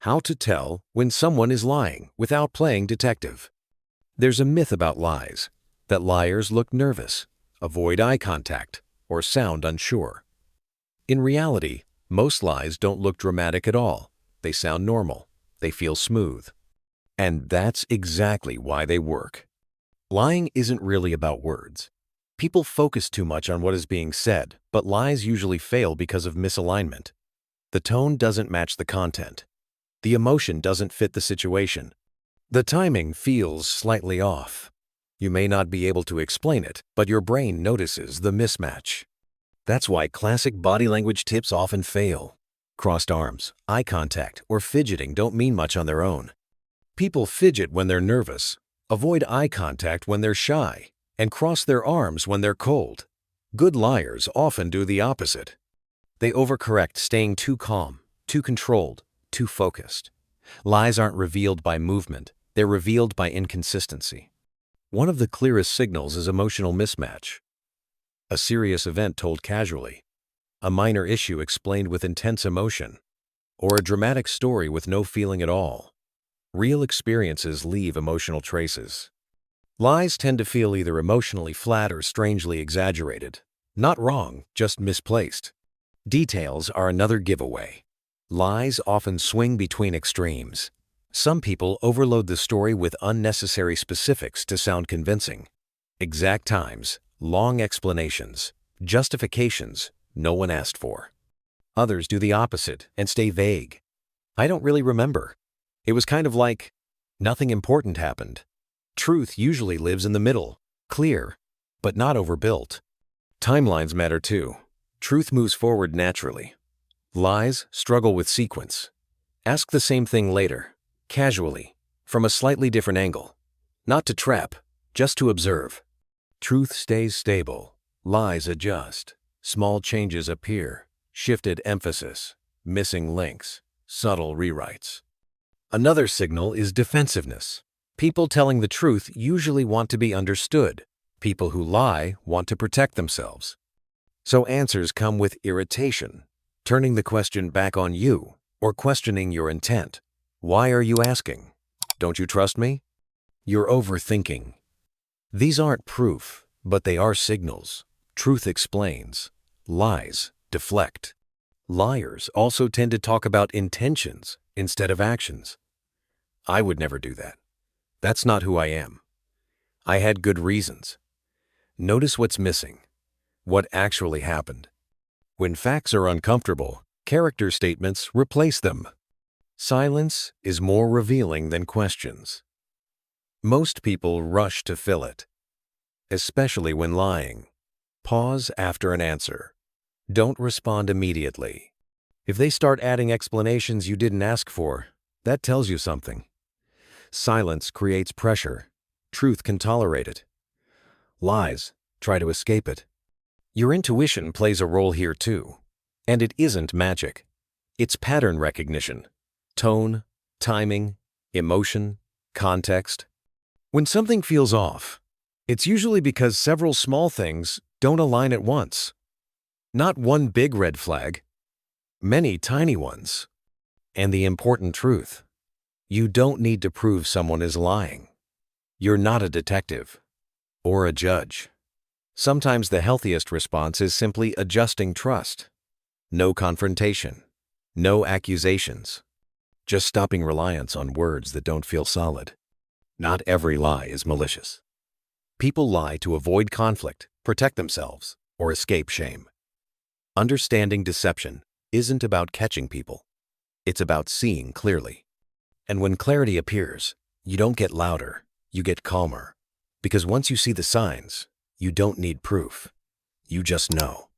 How to tell when someone is lying without playing detective. There's a myth about lies, that liars look nervous, avoid eye contact, or sound unsure. In reality, most lies don't look dramatic at all. They sound normal. They feel smooth. And that's exactly why they work. Lying isn't really about words. People focus too much on what is being said, but lies usually fail because of misalignment. The tone doesn't match the content. The emotion doesn't fit the situation. The timing feels slightly off. You may not be able to explain it, but your brain notices the mismatch. That's why classic body language tips often fail. Crossed arms, eye contact, or fidgeting don't mean much on their own. People fidget when they're nervous, avoid eye contact when they're shy, and cross their arms when they're cold. Good liars often do the opposite. They overcorrect, staying too calm, too controlled, too focused. Lies aren't revealed by movement, they're revealed by inconsistency. One of the clearest signals is emotional mismatch. A serious event told casually, a minor issue explained with intense emotion, or a dramatic story with no feeling at all. Real experiences leave emotional traces. Lies tend to feel either emotionally flat or strangely exaggerated. Not wrong, just misplaced. Details are another giveaway. Lies often swing between extremes. Some people overload the story with unnecessary specifics to sound convincing. Exact times, long explanations, justifications no one asked for. Others do the opposite and stay vague. I don't really remember. It was kind of like nothing important happened. Truth usually lives in the middle, clear, but not overbuilt. Timelines matter too. Truth moves forward naturally. Lies struggle with sequence. Ask the same thing later, casually, from a slightly different angle. Not to trap, just to observe. Truth stays stable. Lies adjust. Small changes appear. Shifted emphasis. Missing links. Subtle rewrites. Another signal is defensiveness. People telling the truth usually want to be understood. People who lie want to protect themselves. So answers come with irritation, turning the question back on you, or questioning your intent. Why are you asking? Don't you trust me? You're overthinking. These aren't proof, but they are signals. Truth explains. Lies deflect. Liars also tend to talk about intentions instead of actions. I would never do that. That's not who I am. I had good reasons. Notice what's missing. What actually happened. When facts are uncomfortable, character statements replace them. Silence is more revealing than questions. Most people rush to fill it, especially when lying. Pause after an answer. Don't respond immediately. If they start adding explanations you didn't ask for, that tells you something. Silence creates pressure. Truth can tolerate it. Lies try to escape it. Your intuition plays a role here too. And it isn't magic. It's pattern recognition. Tone, timing, emotion, context. When something feels off, it's usually because several small things don't align at once. Not one big red flag, many tiny ones. And the important truth, you don't need to prove someone is lying. You're not a detective or a judge. Sometimes the healthiest response is simply adjusting trust. No confrontation, no accusations. Just stopping reliance on words that don't feel solid. Not every lie is malicious. People lie to avoid conflict, protect themselves, or escape shame. Understanding deception isn't about catching people. It's about seeing clearly. And when clarity appears, you don't get louder, you get calmer. Because once you see the signs, you don't need proof. You just know.